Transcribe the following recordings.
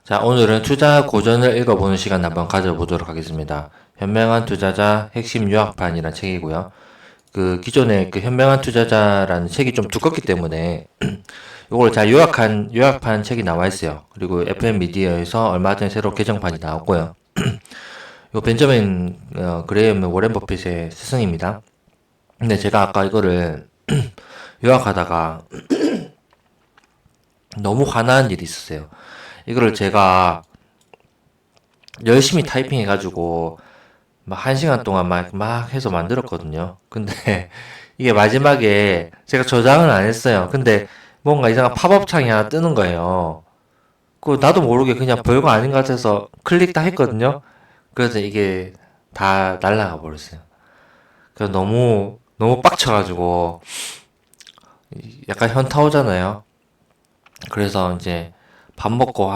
자, 오늘은 투자 고전을 읽어보는 시간 한번 가져보도록 하겠습니다. 현명한 투자자 핵심 요약판이라는 책이고요. 그 기존에 그 현명한 투자자라는 책이 좀 두껍기 때문에 이걸 잘 요약판 책이 나와 있어요. 그리고 FM 미디어에서 얼마 전에 새로 개정판이 나왔고요. 요 벤저민 그레이엄 워렌 버핏의 스승입니다. 근데 제가 아까 이거를 요약하다가 너무 화나는 일이 있었어요. 이거를 제가 열심히 타이핑해가지고 막 1시간 동안 막 해서 만들었거든요. 근데 이게 마지막에 제가 저장을 안 했어요. 근데 뭔가 이상한 팝업 창이 하나 뜨는 거예요. 그 나도 모르게 그냥 별거 아닌 것 같아서 클릭 다 했거든요. 그래서 이게 다 날라가 버렸어요. 그래서 너무 빡쳐가지고 약간 현타 오잖아요. 그래서 이제 밥 먹고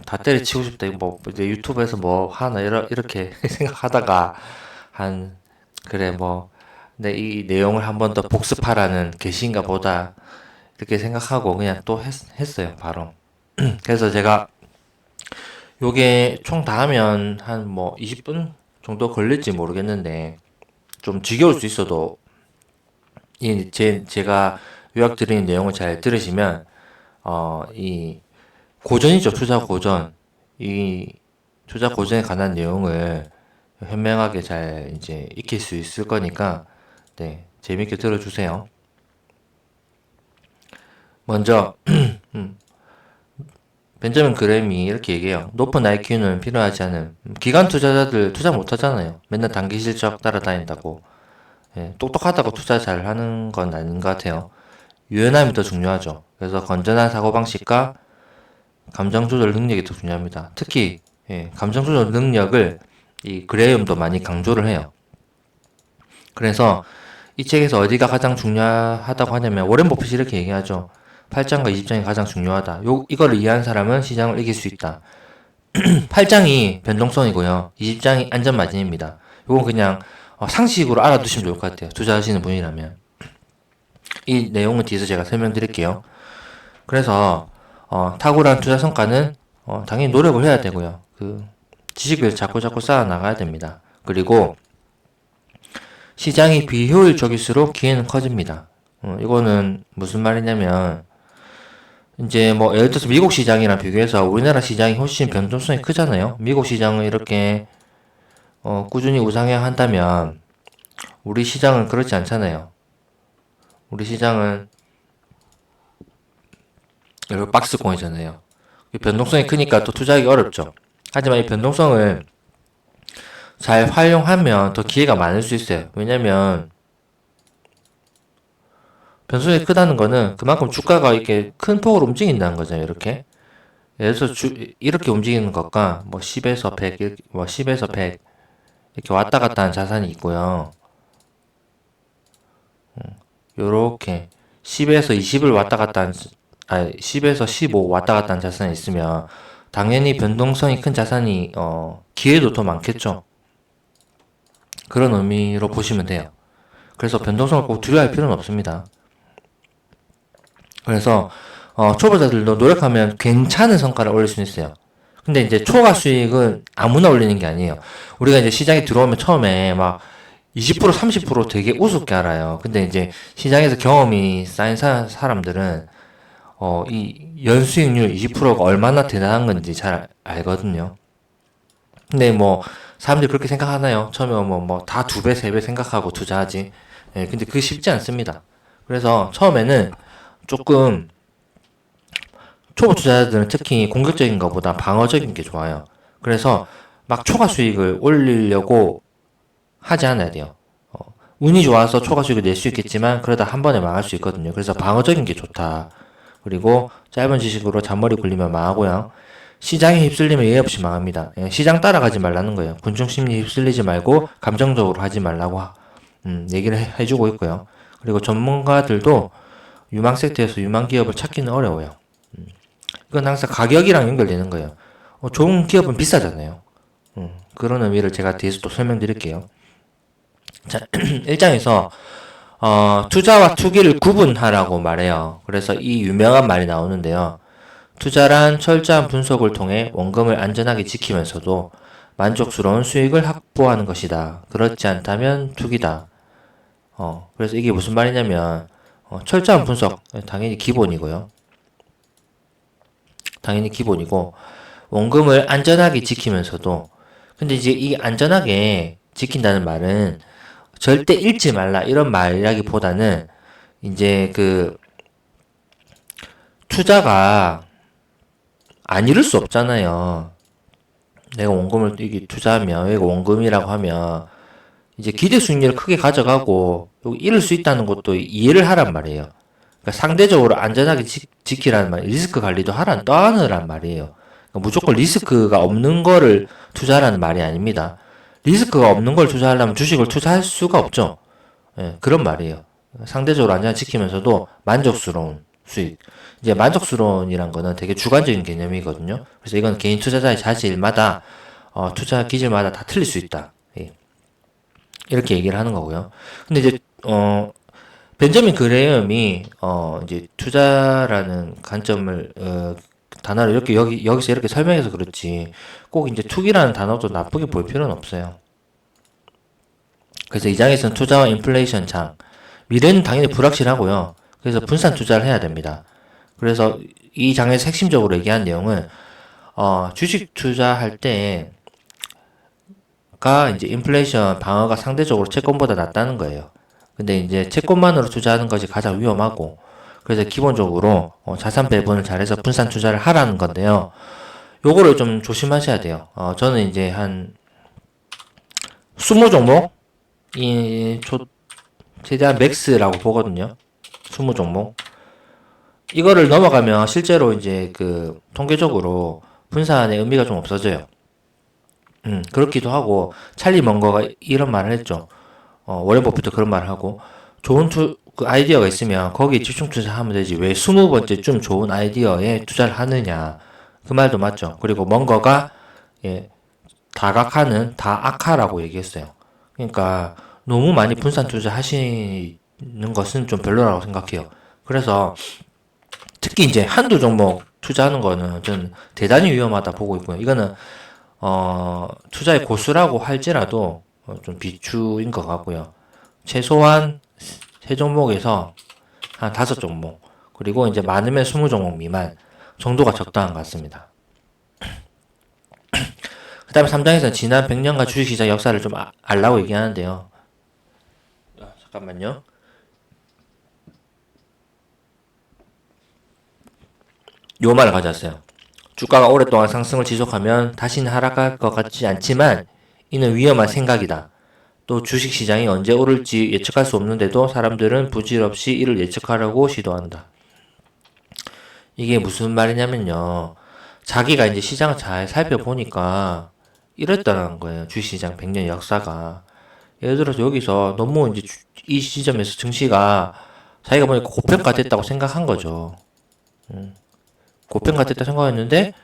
다 때려치우고 싶다. 이거 뭐 이제 유튜브에서 뭐 하나 이렇게 생각하다가 한 그래 뭐 내 이 내용을 한번 더 복습하라는 계시인가 보다 이렇게 생각하고 그냥 또 했어요 바로. 그래서 제가 요게 총 다 하면 한 뭐 20분 정도 걸릴지 모르겠는데 좀 지겨울 수 있어도 제가 요약 드리는 내용을 잘 들으시면 이 고전이죠. 투자 고전. 이 투자 고전에 관한 내용을 현명하게 잘 이제 익힐 수 있을 거니까 네, 재밌게 들어주세요. 먼저 벤저민 그램이 이렇게 얘기해요. 높은 IQ는 필요하지 않은 기관 투자자들 투자 못 하잖아요. 맨날 단기 실적 따라다닌다고. 예, 똑똑하다고 투자 잘 하는 건 아닌 것 같아요. 유연함이 더 중요하죠. 그래서 건전한 사고방식과 감정 조절 능력이 더 중요합니다. 특히 감정 조절 능력을 이 그레이엄도 많이 강조를 해요. 그래서 이 책에서 어디가 가장 중요하다고 하냐면 워렌 버핏이 이렇게 얘기하죠. 8장과 20장이 가장 중요하다. 이거를 이해한 사람은 시장을 이길 수 있다. 8장이 변동성이고요. 20장이 안전마진입니다. 이건 그냥 상식으로 알아두시면 좋을 것 같아요. 투자하시는 분이라면. 이 내용은 뒤에서 제가 설명드릴게요. 그래서 탁월한 투자 성과는 당연히 노력을 해야 되고요. 그 지식을 자꾸 쌓아 나가야 됩니다. 그리고 시장이 비효율적일수록 기회는 커집니다. 이거는 무슨 말이냐면 이제 뭐 예를 들어서 미국 시장이랑 비교해서 우리나라 시장이 훨씬 변동성이 크잖아요. 미국 시장을 이렇게 꾸준히 우상향 한다면 우리 시장은 그렇지 않잖아요. 우리 시장은 여러 박스권이잖아요. 변동성이 크니까 또 투자하기 어렵죠. 하지만 이 변동성을 잘 활용하면 더 기회가 많을 수 있어요. 왜냐면 변동성이 크다는 거는 그만큼 주가가 이렇게 큰 폭으로 움직인다는 거잖아요. 이렇게. 예를 들어서 이렇게 움직이는 것과 뭐 10에서 100, 뭐 10에서 100 이렇게 왔다 갔다 하는 자산이 있고요. 요렇게 10에서 20을 왔다 갔다 한, 10에서 15 왔다 갔다 하는 자산이 있으면 당연히 변동성이 큰 자산이 기회도 더 많겠죠. 그런 의미로 보시면 돼요. 그래서 변동성을 꼭 두려워할 필요는 없습니다. 그래서 초보자들도 노력하면 괜찮은 성과를 올릴 수 있어요. 근데 이제 초과 수익은 아무나 올리는 게 아니에요. 우리가 이제 시장에 들어오면 처음에 막 20% 30% 되게 우습게 알아요. 근데 이제 시장에서 경험이 쌓인 사람들은 이 연수익률 20%가 얼마나 대단한 건지 잘 알거든요. 근데 뭐 사람들이 그렇게 생각하나요? 처음에 뭐 다 2배, 3배 생각하고 투자하지. 예, 근데 그게 쉽지 않습니다. 그래서 처음에는 조금 초보 투자자들은 특히 공격적인 것보다 방어적인 게 좋아요. 그래서 막 초과 수익을 올리려고 하지 않아야 돼요. 운이 좋아서 초과 수익을 낼 수 있겠지만 그러다 한 번에 망할 수 있거든요. 그래서 방어적인 게 좋다. 그리고 짧은 지식으로 잔머리 굴리면 망하고요. 시장에 휩쓸리면 예의 없이 망합니다. 시장 따라가지 말라는 거예요. 군중 심리에 휩쓸리지 말고 감정적으로 하지 말라고 얘기를 해주고 있고요. 그리고 전문가들도 유망 섹터에서 유망 기업을 찾기는 어려워요. 이건 항상 가격이랑 연결되는 거예요. 좋은 기업은 비싸잖아요. 그런 의미를 제가 뒤에서 또 설명드릴게요. 자, 1장에서 투자와 투기를 구분하라고 말해요. 그래서 이 유명한 말이 나오는데요. 투자란 철저한 분석을 통해 원금을 안전하게 지키면서도 만족스러운 수익을 확보하는 것이다. 그렇지 않다면 투기다. 그래서 이게 무슨 말이냐면, 철저한 분석, 당연히 기본이고요. 당연히 기본이고, 원금을 안전하게 지키면서도, 근데 이제 이 안전하게 지킨다는 말은 절대 잃지 말라, 이런 말이라기보다는, 이제 투자가 안 잃을 수 없잖아요. 내가 원금을 이게 투자하면, 이거 원금이라고 하면, 이제 기대 수익률을 크게 가져가고, 잃을 수 있다는 것도 이해를 하란 말이에요. 그러니까 상대적으로 안전하게 지키라는 말, 리스크 관리도 떠하느란 말이에요. 그러니까 무조건 리스크가 없는 거를 투자하라는 말이 아닙니다. 리스크가 없는 걸 투자하려면 주식을 투자할 수가 없죠. 예, 그런 말이에요. 상대적으로 안전하게 지키면서도 만족스러운 수익. 이제 만족스러운이란 거는 되게 주관적인 개념이거든요. 그래서 이건 개인 투자자의 자질마다, 투자 기질마다 다 틀릴 수 있다. 예, 이렇게 얘기를 하는 거고요. 근데 이제, 벤저민 그레이엄이 이제 투자라는 관점을 단어를 이렇게 여기서 이렇게 설명해서 그렇지 꼭 이제 투기라는 단어도 나쁘게 볼 필요는 없어요. 그래서 이 장에서는 투자와 인플레이션 장, 미래는 당연히 불확실하고요. 그래서 분산 투자를 해야 됩니다. 그래서 이 장에서 핵심적으로 얘기한 내용은 주식 투자할 때가 이제 인플레이션 방어가 상대적으로 채권보다 낫다는 거예요. 근데 이제 채권만으로 투자하는 것이 가장 위험하고, 그래서 기본적으로 자산 배분을 잘해서 분산 투자를 하라는 건데요. 요거를 좀 조심하셔야 돼요. 저는 이제 한 20종목 최대한 맥스라고 보거든요. 20종목. 이거를 넘어가면 실제로 이제 통계적으로 분산의 의미가 좀 없어져요. 그렇기도 하고, 찰리 먼거가 이런 말을 했죠. 워렌 버핏도 그런 말을 하고, 좋은 그 아이디어가 있으면 거기에 집중 투자하면 되지. 왜 20번째쯤 좋은 아이디어에 투자를 하느냐. 그 말도 맞죠. 그리고 먼거가, 예, 다각화는 다 악화라고 얘기했어요. 그러니까, 너무 많이 분산 투자하시는 것은 좀 별로라고 생각해요. 그래서, 특히 이제 한두 종목 투자하는 거는 저는 대단히 위험하다 보고 있고요. 이거는, 투자의 고수라고 할지라도 좀 비추인 것 같고요. 최소한 세 종목에서 한 다섯 종목, 그리고 이제 많으면 20종목 미만 정도가 적당한 것 같습니다. 그 다음에 3장에서는 지난 100년간 주식시장 역사를 좀 알라고 얘기하는데요. 잠깐만요. 요 말을 가져왔어요. 주가가 오랫동안 상승을 지속하면 다시는 하락할 것 같지 않지만 이는 위험한 생각이다. 또 주식시장이 언제 오를지 예측할 수 없는데도 사람들은 부질없이 이를 예측하려고 시도한다. 이게 무슨 말이냐면요. 자기가 이제 시장을 잘 살펴보니까 이랬다는 거예요. 주식시장 100년 역사가. 예를 들어서 여기서 너무 이제 이 시점에서 증시가 자기가 보니까 고평가됐다고 생각한 거죠. 고평가됐다 생각했는데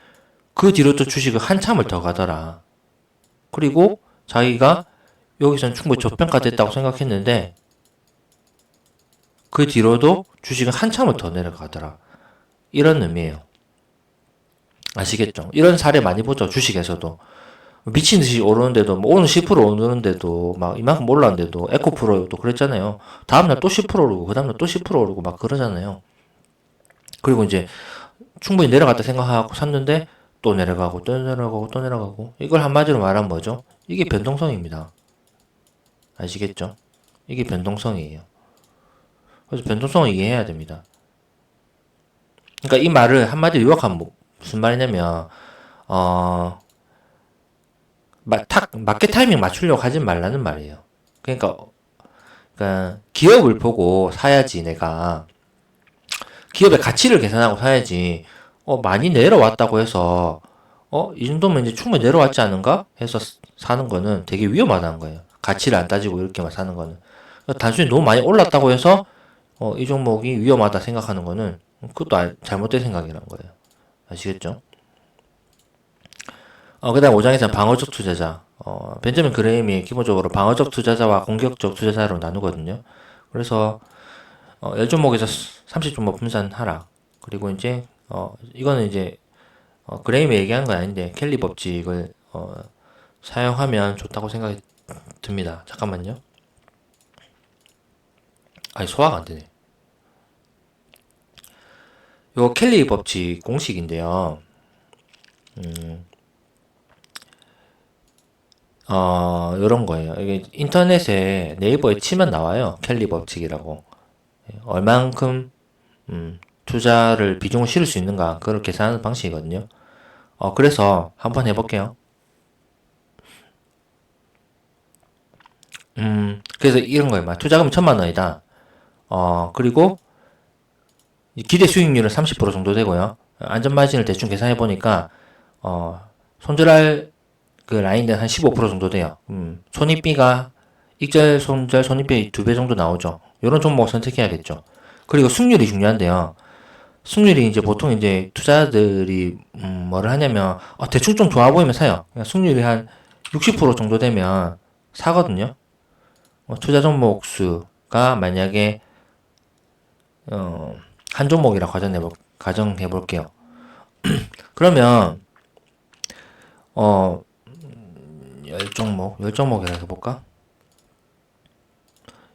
그 뒤로 또 주식을 한참을 더 가더라. 그리고 자기가 여기서는 충분히 저평가됐다고 생각했는데 그 뒤로도 주식은 한참을 더 내려가더라. 이런 의미예요. 아시겠죠? 이런 사례 많이 보죠. 주식에서도. 미친 듯이 오르는데도, 뭐 오늘 10% 오르는데도, 막 이만큼 올랐는데도, 에코프로도 그랬잖아요. 다음날 또 10% 오르고, 그 다음날 또 10% 오르고, 막 그러잖아요. 그리고 이제 충분히 내려갔다 생각하고 샀는데, 또 내려가고, 또 내려가고, 또 내려가고. 이걸 한마디로 말하면 뭐죠? 이게 변동성입니다. 아시겠죠? 이게 변동성이에요. 그래서 변동성을 이해해야 됩니다. 그러니까 이 말을 한마디로 요약하면 무슨 말이냐면, 마켓 타이밍 맞추려고 하지 말라는 말이에요. 그러니까 기업을 보고 사야지 내가. 기업의 가치를 계산하고 사야지. 많이 내려왔다고 해서, 이 정도면 이제 충분히 내려왔지 않은가? 해서 사는 거는 되게 위험하다는 거예요. 가치를 안 따지고 이렇게만 사는 거는. 단순히 너무 많이 올랐다고 해서, 이 종목이 위험하다 생각하는 거는, 그것도 잘못된 생각이라는 거예요. 아시겠죠? 그 다음 5장에서는 방어적 투자자. 벤저민 그레임이 기본적으로 방어적 투자자와 공격적 투자자로 나누거든요. 그래서, 10종목에서 30종목 분산하라. 그리고 이제, 이거는 이제 그레임이 얘기한 건 아닌데 켈리 법칙을 사용하면 좋다고 생각이 듭니다. 잠깐만요. 아니 소화가 안 되네. 요 켈리 법칙 공식인데요. 요런 거예요. 이게 인터넷에 네이버에 치면 나와요. 켈리 법칙이라고. 얼만큼 투자를 비중을 실을 수 있는가 그걸 계산하는 방식이거든요. 그래서 한번 해볼게요. 그래서 이런 거예요. 투자금 1,000만 원이다. 그리고 기대 수익률은 30% 정도 되고요. 안전마진을 대충 계산해 보니까 손절할 그 라인은 한 15% 정도 돼요. 손익비가 익절, 손절, 손익비 2배 정도 나오죠. 이런 종목 선택해야겠죠. 그리고 승률이 중요한데요. 승률이 이제 보통 이제 투자자들이 뭐를 하냐면 대충 좀 좋아 보이면 사요. 그냥 승률이 한 60% 정도 되면 사거든요. 투자 종목 수가 만약에 한 종목이라 가정해 볼게요. 그러면 어 10종목이라 해볼까?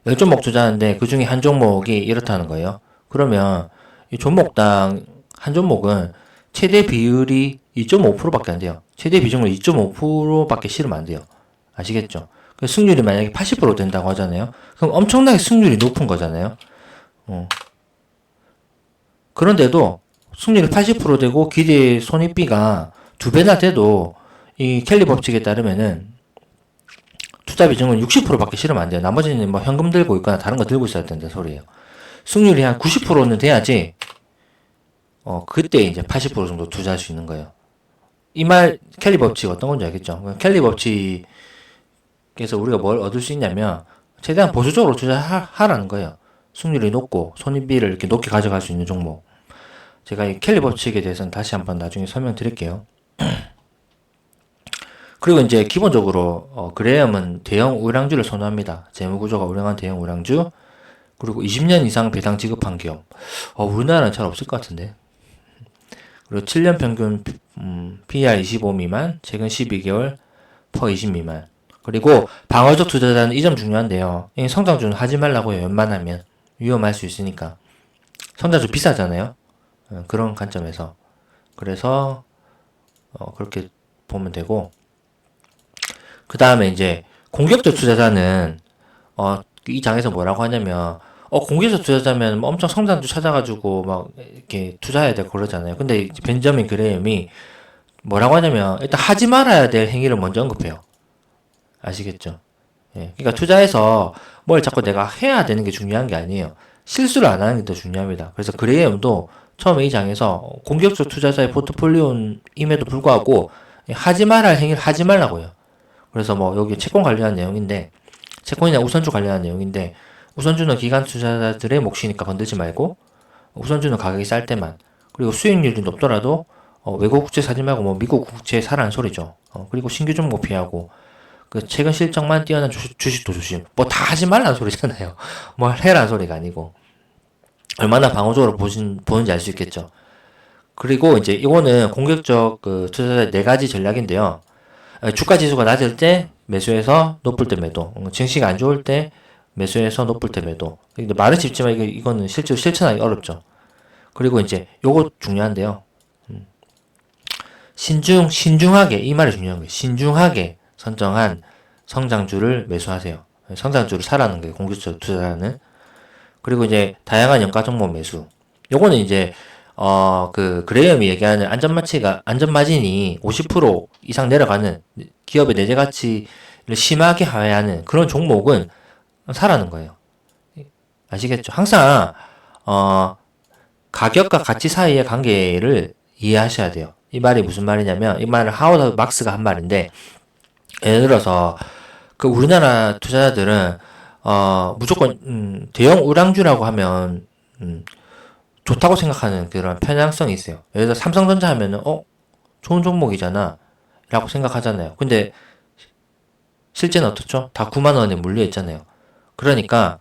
10종목 투자하는데 그 중에 한 종목이 이렇다는 거예요. 그러면 이 종목당 한 종목은 최대 비율이 2.5%밖에 안 돼요. 최대 비중을 2.5%밖에 실으면 안 돼요. 아시겠죠? 승률이 만약에 80% 된다고 하잖아요. 그럼 엄청나게 승률이 높은 거잖아요. 그런데도 승률이 80% 되고 기대 손익비가 2배나 돼도 이 켈리 법칙에 따르면은 투자 비중은 60%밖에 실으면 안 돼요. 나머지는 뭐 현금 들고 있거나 다른 거 들고 있어야 된다 소리예요. 승률이 한 90%는 돼야지 그때 이제 80% 정도 투자할 수 있는 거예요. 이 말 켈리 법칙 어떤 건지 알겠죠? 켈리 법칙에서 우리가 뭘 얻을 수 있냐면 최대한 보수적으로 투자하라는 거예요. 승률이 높고 손익비를 이렇게 높게 가져갈 수 있는 종목. 제가 이 켈리 법칙에 대해서는 다시 한번 나중에 설명드릴게요. 그리고 이제 기본적으로 그레엄은 대형 우량주를 선호합니다. 재무구조가 우량한 대형 우량주. 그리고 20년 이상 배당 지급한 기업. 우리나라는 잘 없을 것 같은데. 그리고 7년 평균 PER 25 미만, 최근 12개월 퍼 20 미만. 그리고 방어적 투자자는 이 점 중요한데요. 성장주는 하지 말라고요. 웬만하면 위험할 수 있으니까. 성장주 비싸잖아요. 그런 관점에서. 그래서 그렇게 보면 되고. 그 다음에 이제 공격적 투자자는 이 장에서 뭐라고 하냐면 공격적 투자자면 뭐 엄청 성장주 찾아가지고 막 이렇게 투자해야 되고 그러잖아요. 근데 벤저민 그레이엄이 뭐라고 하냐면 일단 하지 말아야 될 행위를 먼저 언급해요. 아시겠죠? 예. 그러니까 투자해서 뭘 자꾸 내가 해야 되는 게 중요한 게 아니에요. 실수를 안 하는 게 더 중요합니다. 그래서 그레이엄도 처음에 이 장에서 공격적 투자자의 포트폴리오임에도 불구하고 하지 말아야 할 행위를 하지 말라고요. 그래서 뭐 여기 채권 관련한 내용인데 채권이나 우선주 관련한 내용인데 우선주는 기관 투자자들의 몫이니까 건들지 말고 우선주는 가격이 쌀 때만 그리고 수익률이 높더라도 외국 국채 사지 말고 뭐 미국 국채 사라는 소리죠. 그리고 신규 종목 피하고 그 최근 실적만 뛰어난 주식도 조심. 뭐 다 하지 말라는 소리잖아요. 뭐 해라는 소리가 아니고 얼마나 방어적으로 보는지 알 수 있겠죠. 그리고 이제 이거는 공격적 그 투자자의 네 가지 전략인데요. 주가 지수가 낮을 때 매수해서 높을 때 매도. 증시가 안 좋을 때 매수해서 높을 때 매도. 근데 말은 쉽지만 이거는 실제로 실천하기 어렵죠. 그리고 이제 요거 중요한데요. 신중하게, 이 말이 중요한 거예요. 신중하게 선정한 성장주를 매수하세요. 성장주를 사라는 거예요. 공격적 투자자는. 그리고 이제 다양한 연가 종목 매수. 요거는 이제 그 그레이엄이 얘기하는 안전마진이 50% 이상 내려가는 기업의 내재 가치를 심하게 하회하는 그런 종목은 사라는 거예요. 아시겠죠? 항상 가격과 가치 사이의 관계를 이해하셔야 돼요. 이 말이 무슨 말이냐면 이 말을 하워드 막스가 한 말인데 예를 들어서 그 우리나라 투자자들은 무조건 대형 우량주라고 하면 좋다고 생각하는 그런 편향성이 있어요. 예를 들어 삼성전자 하면은 좋은 종목이잖아 라고 생각하잖아요. 근데 실제는 어떻죠? 다 9만 원에 물려 있잖아요. 그러니까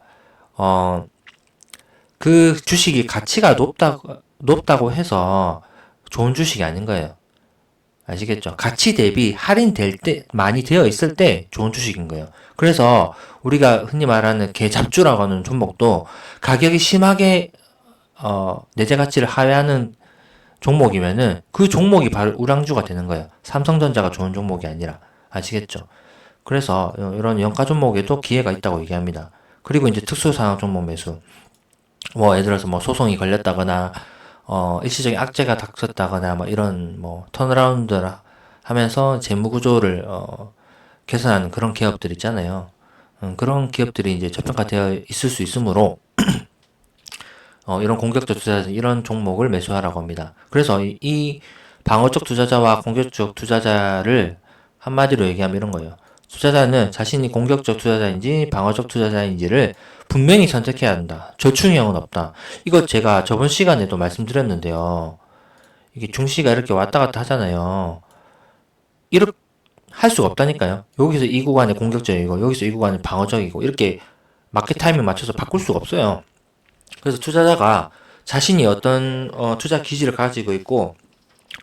그 주식이 가치가 높다고 해서 좋은 주식이 아닌 거예요. 아시겠죠? 가치 대비 할인될 때, 많이 되어 있을 때 좋은 주식인 거예요. 그래서 우리가 흔히 말하는 개잡주라고 하는 종목도 가격이 심하게, 내재 가치를 하회하는 종목이면은 그 종목이 바로 우량주가 되는 거예요. 삼성전자가 좋은 종목이 아니라. 아시겠죠? 그래서 이런 연가 종목에도 기회가 있다고 얘기합니다. 그리고 이제 특수상황 종목 매수. 뭐 예를 들어서 뭐 소송이 걸렸다거나 일시적인 악재가 닥쳤다거나 뭐 이런 뭐 턴어라운드라 하면서 재무 구조를 개선하는 그런 기업들 있잖아요. 그런 기업들이 이제 저평가되어 있을 수 있으므로 이런 공격적 투자자 이런 종목을 매수하라고 합니다. 그래서 이 방어적 투자자와 공격적 투자자를 한마디로 얘기하면 이런 거예요. 투자자는 자신이 공격적 투자자인지 방어적 투자자인지를 분명히 선택해야 한다. 절충형은 없다. 이거 제가 저번 시간에도 말씀드렸는데요. 이게 중시가 이렇게 왔다 갔다 하잖아요. 이렇게 할 수가 없다니까요. 여기서 이 구간에 공격적이고 여기서 이 구간에 방어적이고 이렇게 마켓 타이밍 맞춰서 바꿀 수가 없어요. 그래서 투자자가 자신이 어떤 투자 기질을 가지고 있고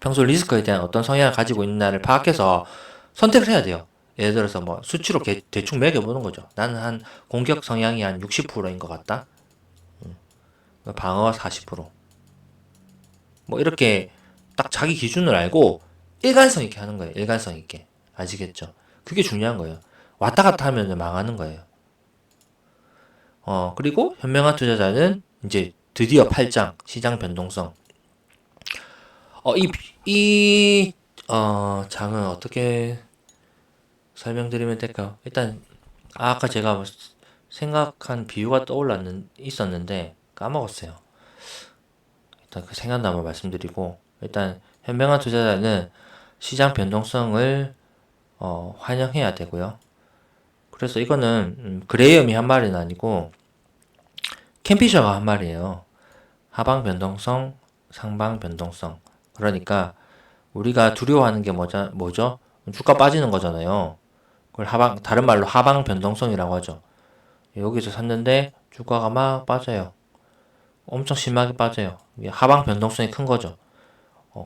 평소 리스크에 대한 어떤 성향을 가지고 있나를 파악해서 선택을 해야 돼요. 예를 들어서 뭐 수치로 대충 매겨보는 거죠. 나는 한 공격 성향이 한 60%인 것 같다. 방어 40%. 뭐 이렇게 딱 자기 기준을 알고 일관성 있게 하는 거예요. 일관성 있게. 아시겠죠? 그게 중요한 거예요. 왔다 갔다 하면 망하는 거예요. 그리고 현명한 투자자는 이제 드디어 8장 시장 변동성. 장은 어떻게 설명드리면 될까요? 일단 아까 제가 뭐 생각한 비유가 있었는데 까먹었어요. 일단 그 생각나면 말씀드리고 일단 현명한 투자자는 시장 변동성을 환영해야 되고요. 그래서 이거는 그레이엄이 한 말은 아니고 캠피셔가 한 말이에요. 하방 변동성, 상방 변동성. 그러니까 우리가 두려워하는 게 뭐죠? 주가 빠지는 거잖아요. 그걸 다른 말로 하방 변동성이라고 하죠. 여기서 샀는데 주가가 막 빠져요. 엄청 심하게 빠져요. 이게 하방 변동성이 큰 거죠.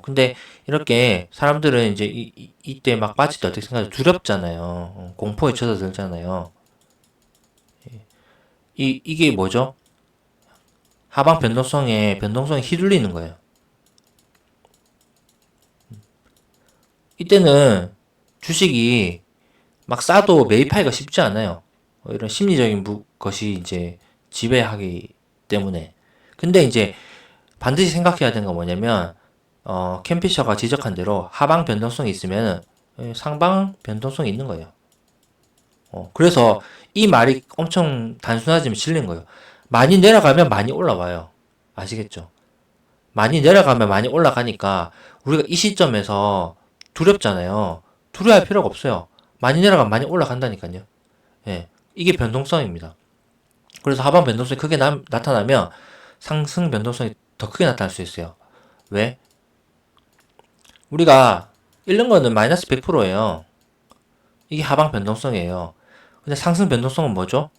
근데 이렇게 사람들은 이제 이때 막 빠질 때 어떻게 생각해요? 두렵잖아요. 공포에 쳐들잖아요. 이게 뭐죠? 하방 변동성에 휘둘리는 거예요. 이때는 주식이 막 싸도 매입하기가 쉽지 않아요. 이런 심리적인 것이 이제 지배하기 때문에. 근데 이제 반드시 생각해야 되는 건 뭐냐면, 캠피셔가 지적한 대로 하방 변동성이 있으면 상방 변동성이 있는 거예요. 그래서 이 말이 엄청 단순하지만 실린 거예요. 많이 내려가면 많이 올라와요. 아시겠죠? 많이 내려가면 많이 올라가니까 우리가 이 시점에서 두렵잖아요. 두려워할 필요가 없어요. 많이 내려가면 많이 올라간다니까요. 예, 이게 변동성입니다. 그래서 하방 변동성이 크게 나타나면 상승 변동성이 더 크게 나타날 수 있어요. 왜? 우리가 잃는 거는 마이너스 100%예요. 이게 하방 변동성이에요. 근데 상승 변동성은 뭐죠?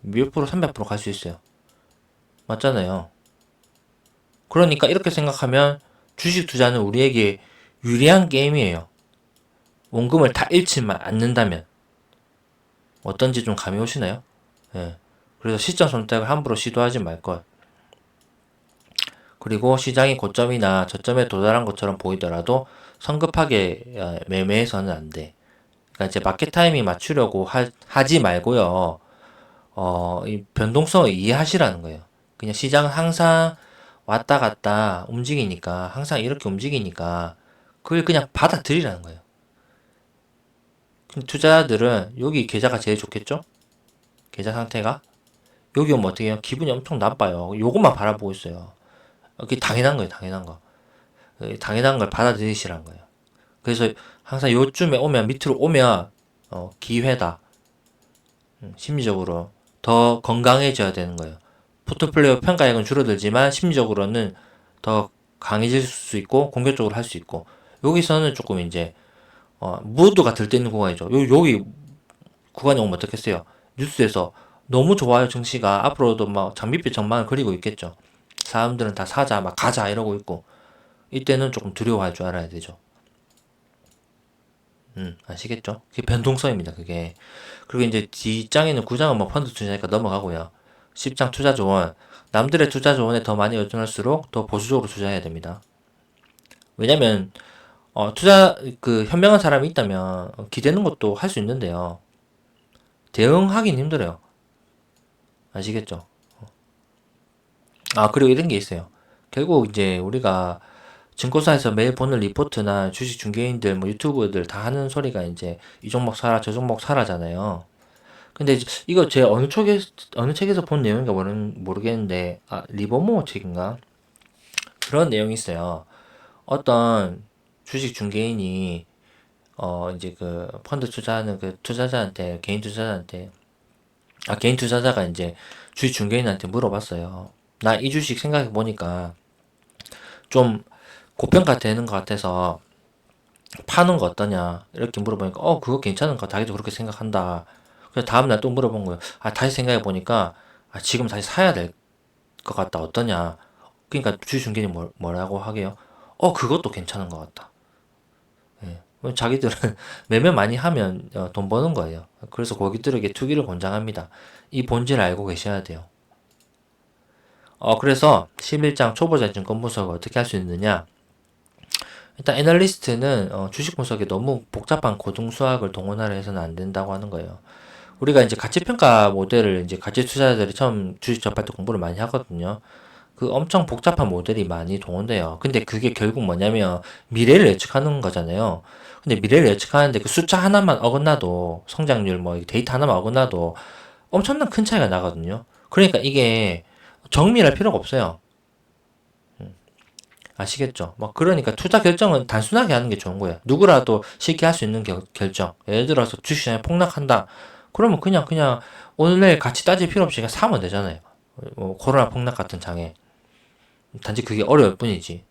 몇 프로, 300% 갈 수 있어요. 맞잖아요. 그러니까 이렇게 생각하면 주식 투자는 우리에게 유리한 게임이에요. 원금을 다 잃지만 않는다면 어떤지 좀 감이 오시나요? 예. 그래서 시점 선택을 함부로 시도하지 말 것. 그리고 시장이 고점이나 저점에 도달한 것처럼 보이더라도 성급하게 매매해서는 안 돼. 그러니까 이제 마켓 타이밍 맞추려고 하지 말고요. 이 변동성을 이해하시라는 거예요. 그냥 시장은 항상 왔다 갔다 움직이니까, 항상 이렇게 움직이니까, 그걸 그냥 받아들이라는 거예요. 근데 투자자들은 여기 계좌가 제일 좋겠죠? 계좌 상태가? 여기 오면 어떻게 해요? 기분이 엄청 나빠요. 요것만 바라보고 있어요. 그게 당연한 거예요, 당연한 거. 당연한 걸 받아들이시라는 거예요. 그래서 항상 요쯤에 오면, 밑으로 오면, 기회다. 심리적으로 더 건강해져야 되는 거예요. 포트폴리오 평가액은 줄어들지만 심리적으로는 더 강해질 수 있고 공격적으로 할 수 있고 여기서는 조금 이제 무드가 들때있는 구간이죠. 여기 구간이 오면 어떻겠어요? 뉴스에서 너무 좋아요 증시가 앞으로도 막 장밋빛 전망을 그리고 있겠죠. 사람들은 다 사자, 막 가자 이러고 있고, 이때는 조금 두려워할 줄 알아야 되죠. 아시겠죠? 그게 변동성입니다, 그게. 그리고 이제 D장에는 9장은 뭐 펀드 투자니까 넘어가고요. 10장 투자 조언. 남들의 투자 조언에 더 많이 의존할수록 더 보수적으로 투자해야 됩니다. 왜냐면, 투자, 현명한 사람이 있다면, 기대는 것도 할 수 있는데요. 대응하긴 힘들어요. 아시겠죠? 그리고 이런 게 있어요. 결국 이제 우리가 증권사에서 매일 보는 리포트나 주식 중개인들, 뭐 유튜브들 다 하는 소리가 이제 이 종목 사라, 저 종목 사라잖아요. 근데 이거 제 어느 책에서 본 내용인가 모르겠는데, 리버모 책인가? 그런 내용이 있어요. 어떤 주식 중개인이, 이제 펀드 투자하는 투자자한테, 개인 투자자가 이제 주식 중개인한테 물어봤어요. 나 이 주식 생각해 보니까 좀 고평가 되는 것 같아서 파는 거 어떠냐 이렇게 물어보니까 그거 괜찮은 거 자기도 그렇게 생각한다. 그래서 다음날 또 물어본 거예요. 다시 생각해 보니까 지금 다시 사야 될 것 같다. 어떠냐. 그러니까 주식 중개인이 뭐라고 하게요. 그것도 괜찮은 것 같다. 자기들은 매매 많이 하면 돈 버는 거예요. 그래서 고객들에게 투기를 권장합니다. 이 본질을 알고 계셔야 돼요. 그래서 11장 초보자 증권 분석을 어떻게 할 수 있느냐. 일단 애널리스트는 주식 분석에 너무 복잡한 고등수학을 동원하려 해서는 안 된다고 하는 거예요. 우리가 이제 가치평가 모델을 이제 가치 투자자들이 처음 주식 접할 때 공부를 많이 하거든요. 그 엄청 복잡한 모델이 많이 동원돼요. 근데 그게 결국 뭐냐면 미래를 예측하는 거잖아요. 근데 미래를 예측하는데 그 숫자 하나만 어긋나도 성장률 뭐 데이터 하나만 어긋나도 엄청난 큰 차이가 나거든요. 그러니까 이게 정밀할 필요가 없어요. 아시겠죠? 뭐 그러니까 투자 결정은 단순하게 하는 게 좋은 거예요. 누구라도 쉽게 할 수 있는 결정. 예를 들어서 주식시장이 폭락한다. 그러면 그냥 오늘 내일 같이 따질 필요 없이 그냥 사면 되잖아요. 코로나 폭락 같은 장에. 단지 그게 어려울 뿐이지.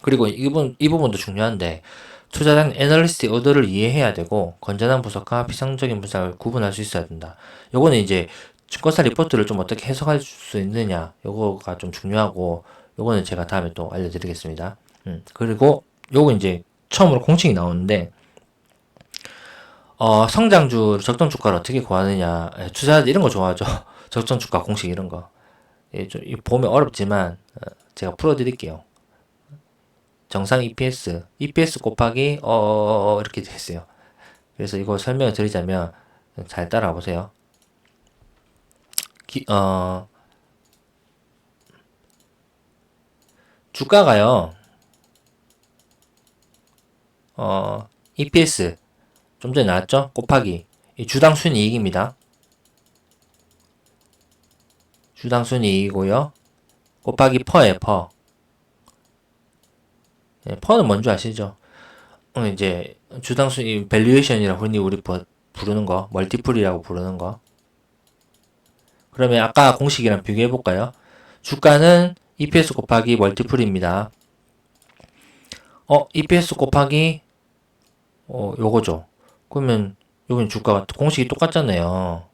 그리고 이 부분도 중요한데 투자자는 애널리스트의 의도를 이해해야 되고 건전한 분석과 피상적인 분석을 구분할 수 있어야 된다. 요거는 이제 증권사 리포트를 좀 어떻게 해석할 수 있느냐 요거가 좀 중요하고 요거는 제가 다음에 또 알려드리겠습니다. 그리고 요거 이제 처음으로 공식이 나오는데 성장주 적정 주가를 어떻게 구하느냐. 투자자들 이런 거 좋아하죠. 적정 주가 공식 이런 거. 좀 보면 어렵지만 제가 풀어드릴게요. 정상 EPS 곱하기 이렇게 돼 있어요. 그래서 이거 설명을 드리자면 잘 따라와 보세요. 주가가요. EPS 좀 전에 나왔죠? 곱하기 이 주당 순이익입니다. 주당 순이익이고요. 곱하기 퍼에 퍼. 퍼는 뭔지 아시죠? 이제 주당 순이익 밸류에이션이라고 흔히 우리 부르는 거, 멀티플이라고 부르는 거. 그러면 아까 공식이랑 비교해 볼까요? 주가는 EPS 곱하기 멀티플입니다. EPS 곱하기 요거죠. 그러면 여기는 주가가 공식이 똑같잖아요.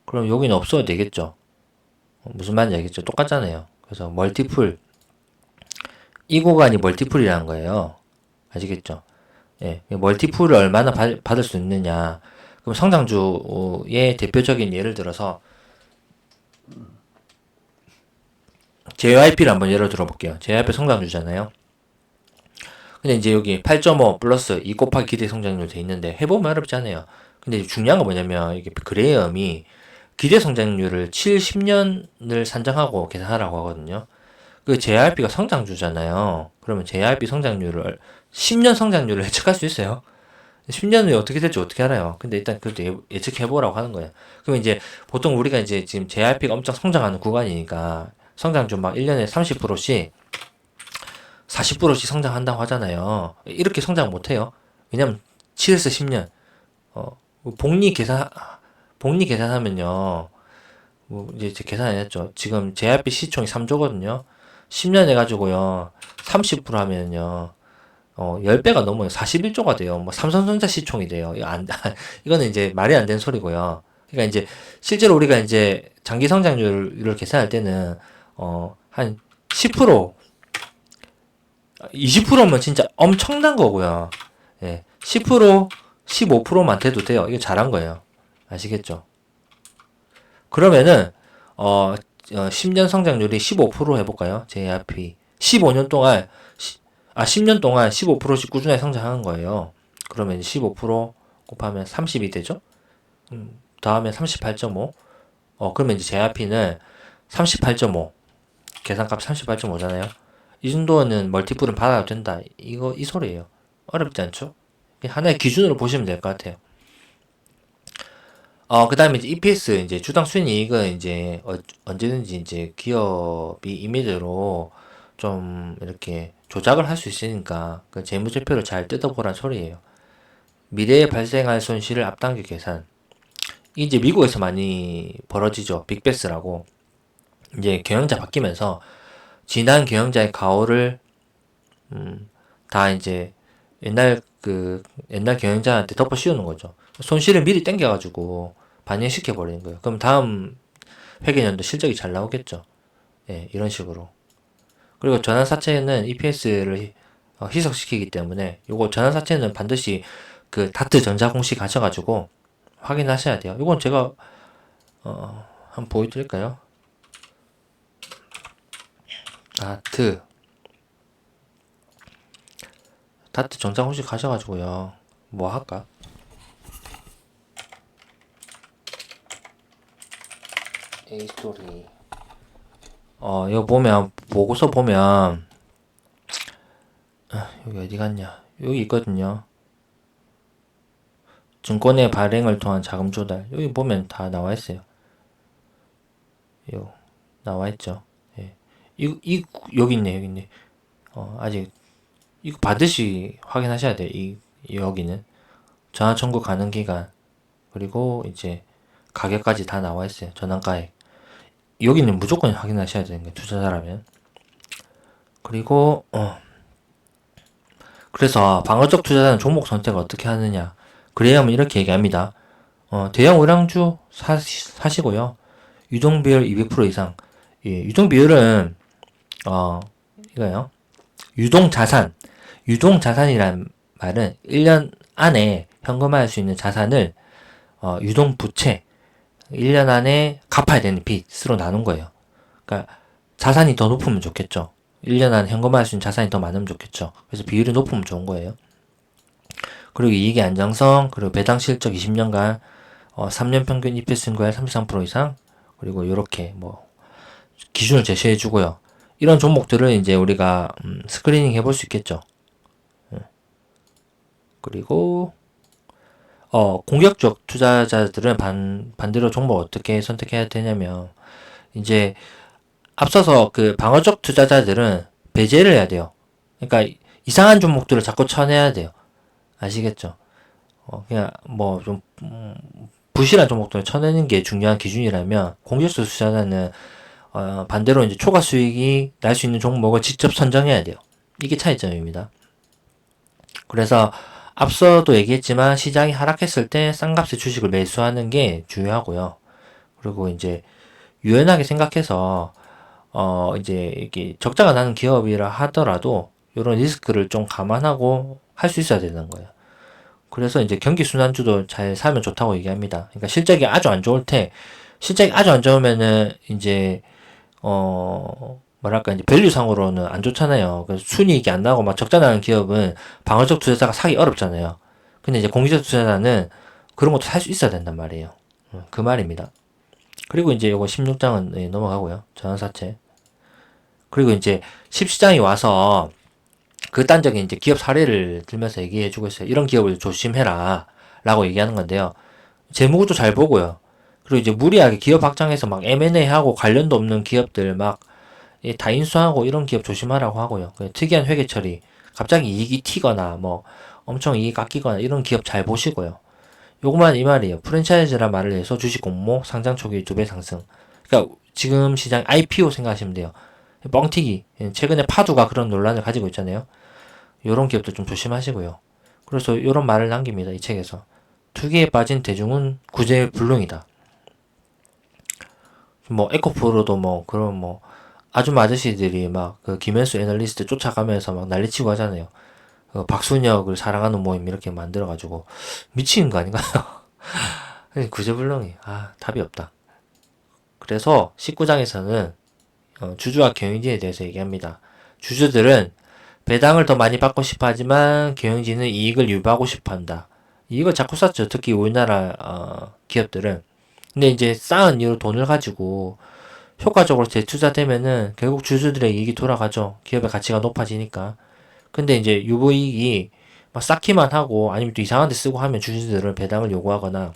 그럼 여기는 없어도 되겠죠. 무슨 말인지 알겠죠? 똑같잖아요. 그래서 멀티플 이 구간이 멀티플이라는 거예요. 아시겠죠? 예, 멀티플을 얼마나 받을 수 있느냐. 그럼 성장주의 대표적인 예를 들어서 JYP를 한번 예를 들어볼게요. JYP 성장주잖아요. 근데 이제 여기 8.5 플러스 2 곱하기 기대 성장률 돼 있는데 해보면 어렵지 않아요. 근데 중요한 건 뭐냐면 이게 그레이엄이 기대 성장률을 7, 10년을 산정하고 계산하라고 하거든요. 그 JRP가 성장주잖아요. 그러면 JRP 성장률을 10년 성장률을 예측할 수 있어요. 10년 후에 어떻게 될지 어떻게 알아요? 근데 일단 그것도 예측해보라고 하는 거예요. 그럼 이제 보통 우리가 이제 지금 JRP가 엄청 성장하는 구간이니까 성장주 막 1년에 30%씩 40%씩 성장한다고 하잖아요. 이렇게 성장 못해요. 왜냐면 7에서 10년 복리 계산하면요. 뭐 이제 계산 안 했죠. 지금 JRP 시총이 3조거든요. 10년 해가지고요. 30% 하면요. 10배가 넘어요. 41조가 돼요. 뭐 삼성전자 시총이 돼요. 이거는 이제 말이 안 되는 소리고요. 그러니까 이제 실제로 우리가 이제 장기 성장률을 계산할 때는 한 10%, 20%면 진짜 엄청난 거고요. 예, 10%, 15%만 돼도 돼요. 이거 잘한 거예요. 아시겠죠? 그러면은, 10년 성장률이 15% 해볼까요? JRP. 15년 동안, 10년 동안 15%씩 꾸준하게 성장하는 거예요. 그러면 15% 곱하면 30이 되죠? 다음에 38.5. 그러면 이제 JRP는 38.5. 계산값 38.5잖아요. 이 정도는 멀티플은 받아도 된다. 이 소리예요. 어렵지 않죠? 하나의 기준으로 보시면 될 것 같아요. 그 다음에 이제 EPS, 이제 주당 순이익은 이제 언제든지 이제 기업이 임의대로 좀 이렇게 조작을 할 수 있으니까 그 재무제표를 잘 뜯어보란 소리예요. 미래에 발생할 손실을 앞당겨 계산. 이제 미국에서 많이 벌어지죠. 빅베스라고. 이제 경영자 바뀌면서 지난 경영자의 가오를 다 이제 옛날 경영자한테 덮어 씌우는 거죠. 손실을 미리 땡겨가지고 반영시켜 버리는 거예요. 그럼 다음 회계년도 실적이 잘 나오겠죠. 예, 이런 식으로. 그리고 전환사채는 EPS를 희석시키기 때문에 요거 전환사채는 반드시 그 다트 전자공식 가셔가지고 확인하셔야 돼요. 이건 제가 한번 보여드릴까요? 다트 전자공식 가셔가지고요. 뭐 할까? A스토리. 이거 보면, 보고서 보면, 여기 어디 갔냐? 여기 있거든요. 증권의 발행을 통한 자금 조달. 여기 보면 다 나와 있어요. 요, 나와 있죠. 예. 여기 있네, 여기 있네. 아직, 이거 받으시 확인하셔야 돼요. 여기는. 전화 청구 가능 기간. 그리고 이제, 가격까지 다 나와 있어요. 전환가액. 여기는 무조건 확인하셔야 되는 거예요. 투자자라면. 그리고, 그래서 방어적 투자자는 종목 선택을 어떻게 하느냐. 그래야면 이렇게 얘기합니다. 대형 우량주 사시고요. 유동 비율 200% 이상. 예, 유동 비율은 이거요. 유동 자산. 유동 자산이란 말은 1년 안에 현금화할 수 있는 자산을 유동 부채 1년 안에 갚아야 되는 빚으로 나눈 거예요. 그러니까 자산이 더 높으면 좋겠죠. 1년 안에 현금화할 수 있는 자산이 더 많으면 좋겠죠. 그래서 비율이 높으면 좋은 거예요. 그리고 이익의 안정성, 그리고 배당 실적 20년간 3년 평균 EPS 증가율 33% 이상, 그리고 이렇게 뭐 기준을 제시해 주고요. 이런 종목들을 이제 우리가 스크리닝 해볼 수 있겠죠. 그리고 공격적 투자자들은 반대로 종목 어떻게 선택해야 되냐면 이제 앞서서 그 방어적 투자자들은 배제를 해야 돼요. 그러니까 이상한 종목들을 자꾸 쳐내야 돼요. 아시겠죠? 그냥 뭐 좀 부실한 종목들을 쳐내는 게 중요한 기준이라면 공격적 투자자는 반대로 이제 초과 수익이 날 수 있는 종목을 직접 선정해야 돼요. 이게 차이점입니다. 그래서 앞서도 얘기했지만 시장이 하락했을 때 싼 값의 주식을 매수하는 게 중요하고요. 그리고 이제 유연하게 생각해서 이제 이게 적자가 나는 기업이라 하더라도 이런 리스크를 좀 감안하고 할 수 있어야 되는 거예요. 그래서 이제 경기 순환주도 잘 사면 좋다고 얘기합니다. 그러니까 실적이 아주 안 좋을 때, 실적이 아주 안 좋으면은 이제 뭐랄까 이제 밸류상으로는 안 좋잖아요. 그래서 순이익이 안 나고 막 적자 나는 기업은 방어적 투자자가 사기 어렵잖아요. 근데 이제 공기적 투자자는 그런 것도 살 수 있어야 된단 말이에요. 그 말입니다. 그리고 이제 요거 16장은 넘어가고요. 전환사채. 그리고 이제 10시장이 와서 극단적인 이제 기업 사례를 들면서 얘기해주고 있어요. 이런 기업을 조심해라 라고 얘기하는 건데요. 재무구조 잘 보고요. 그리고 이제 무리하게 기업 확장해서 막 M&A 하고 관련도 없는 기업들 막 다 인수하고 이런 기업 조심하라고 하고요. 특이한 회계 처리, 갑자기 이익이 튀거나 뭐 엄청 이익 깎이거나 이런 기업 잘 보시고요. 요거만 이 말이에요. 프랜차이즈라 말을 해서 주식 공모 상장 초기 2배 상승. 그러니까 지금 시장 IPO 생각하시면 돼요. 뻥튀기. 최근에 파두가 그런 논란을 가지고 있잖아요. 요런 기업도 좀 조심하시고요. 그래서 요런 말을 남깁니다. 이 책에서. 투기에 빠진 대중은 구제불능이다. 뭐 에코프로도 뭐 그런 뭐 아줌마 아저씨들이 막 그 김현수 애널리스트 쫓아가면서 막 난리치고 하잖아요. 박순혁을 사랑하는 모임 이렇게 만들어가지고 미치는 거 아닌가요? 구제불능이 답이 없다. 그래서 19장에서는 주주와 경영진에 대해서 얘기합니다. 주주들은 배당을 더 많이 받고 싶어 하지만 경영진은 이익을 유지하고 싶어 한다. 이익을 자꾸 쌓죠. 특히 우리나라 기업들은. 근데 이제 쌓은 이후로 돈을 가지고 효과적으로 재투자되면은 결국 주주들의 이익이 돌아가죠. 기업의 가치가 높아지니까. 근데 이제 유보이익이 막 쌓기만 하고 아니면 또 이상한 데 쓰고 하면 주주들은 배당을 요구하거나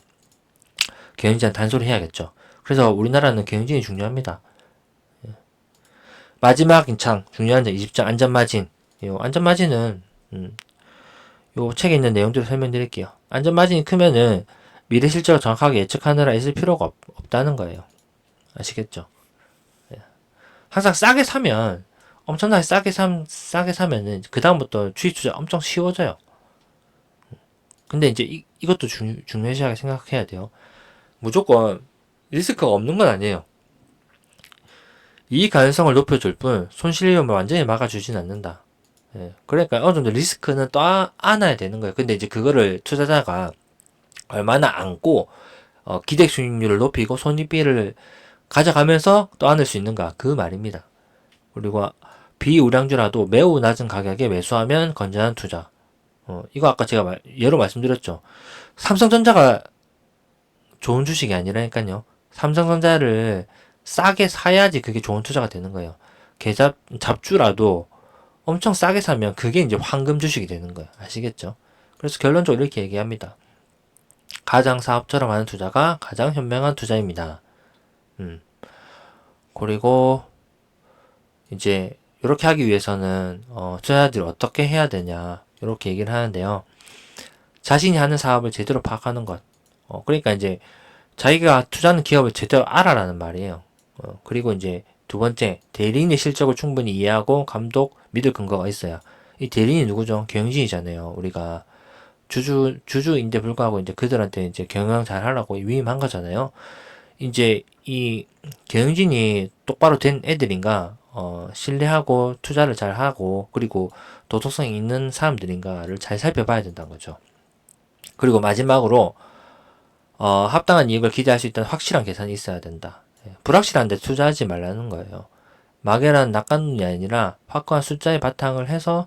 경영진한테 단소리 해야겠죠. 그래서 우리나라는 경영진이 중요합니다. 마지막 인창 중요한 점 20장 안전마진. 요 안전마진은 요 책에 있는 내용들을 설명드릴게요. 안전마진이 크면은 미래 실적을 정확하게 예측하느라 있을 필요가 없다는 거예요. 아시겠죠? 항상 싸게 사면 엄청나게 싸게 사면은 그 다음부터 주식 투자 엄청 쉬워져요. 근데 이제 이것도 중요시하게 생각해야 돼요. 무조건 리스크가 없는 건 아니에요. 이익 가능성을 높여줄 뿐 손실 위험을 완전히 막아주진 않는다. 그러니까 어느 정도 리스크는 또 안아야 되는 거예요. 근데 이제 그거를 투자자가 얼마나 안고 기대 수익률을 높이고 손익비를 가져가면서 떠안을 수 있는가 그 말입니다. 그리고 비우량주라도 매우 낮은 가격에 매수하면 건전한 투자. 이거 아까 제가 예로 말씀드렸죠. 삼성전자가 좋은 주식이 아니라니까요. 삼성전자를 싸게 사야지 그게 좋은 투자가 되는 거예요. 잡주라도 엄청 싸게 사면 그게 이제 황금 주식이 되는 거예요. 아시겠죠? 그래서 결론적으로 이렇게 얘기합니다. 가장 사업처럼 하는 투자가 가장 현명한 투자입니다. 그리고 이제 이렇게 하기 위해서는 투자자들이 어떻게 해야 되냐 이렇게 얘기를 하는데요. 자신이 하는 사업을 제대로 파악하는 것. 그러니까 이제 자기가 투자하는 기업을 제대로 알아라는 말이에요. 그리고 이제 두 번째, 대리인의 실적을 충분히 이해하고 감독, 믿을 근거가 있어야. 이 대리인이 누구죠? 경영진이잖아요. 우리가 주주인데 불구하고 이제 그들한테 이제 경영 잘 하라고 위임한 거잖아요. 이제 이 경영진이 똑바로 된 애들인가, 신뢰하고 투자를 잘 하고, 그리고 도덕성이 있는 사람들인가를 잘 살펴봐야 된다는 거죠. 그리고 마지막으로, 합당한 이익을 기대할 수 있다는 확실한 계산이 있어야 된다. 불확실한데 투자하지 말라는 거예요. 막연한 낙관론이 아니라 확고한 숫자의 바탕을 해서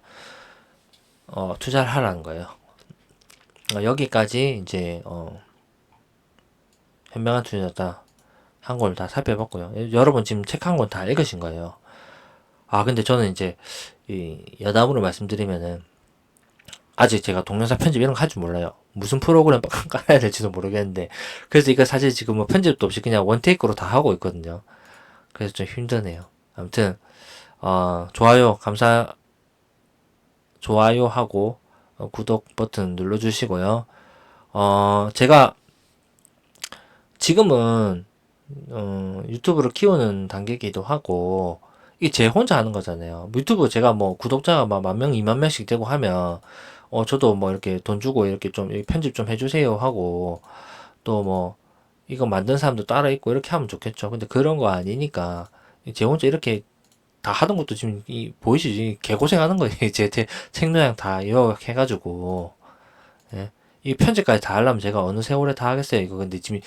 투자를 하라는 거예요. 여기까지 이제 현명한 투자자 한 걸 다 살펴봤고요. 여러분 지금 책 한 권 다 읽으신 거예요. 근데 저는 이제 이 여담으로 말씀드리면은 아직 제가 동영상 편집 이런 거 할 줄 몰라요. 무슨 프로그램 깔아야 될지도 모르겠는데 그래서 이거 사실 지금 뭐 편집도 없이 그냥 원테이크로 다 하고 있거든요. 그래서 좀 힘드네요. 아무튼 좋아요하고 구독 버튼 눌러주시고요. 제가 지금은 유튜브를 키우는 단계이기도 하고 이게 제 혼자 하는 거잖아요. 유튜브 제가 뭐 구독자가 막 10,000명, 20,000명씩 되고 하면 저도 뭐 이렇게 돈 주고 이렇게 좀 편집 좀 해주세요 하고 또 뭐 이거 만든 사람도 따라 있고 이렇게 하면 좋겠죠. 근데 그런 거 아니니까 제 혼자 이렇게 다 하는 것도 지금 보이시지? 개고생하는 거예요. 제 책노양 다 이렇게 해가지고 예. 이 편집까지 다 하려면 제가 어느 세월에 다 하겠어요. 이거 근데 지금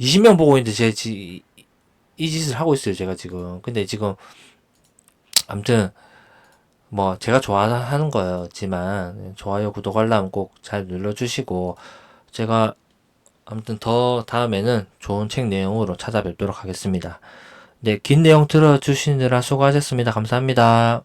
20명 보고 있는데 이 짓을 하고 있어요. 제가 지금. 근데 지금 아무튼 뭐 제가 좋아하는 거였지만 좋아요 구독 알람 꼭 잘 눌러주시고 제가 아무튼 더 다음에는 좋은 책 내용으로 찾아뵙도록 하겠습니다. 네, 긴 내용 들어주시느라 수고하셨습니다. 감사합니다.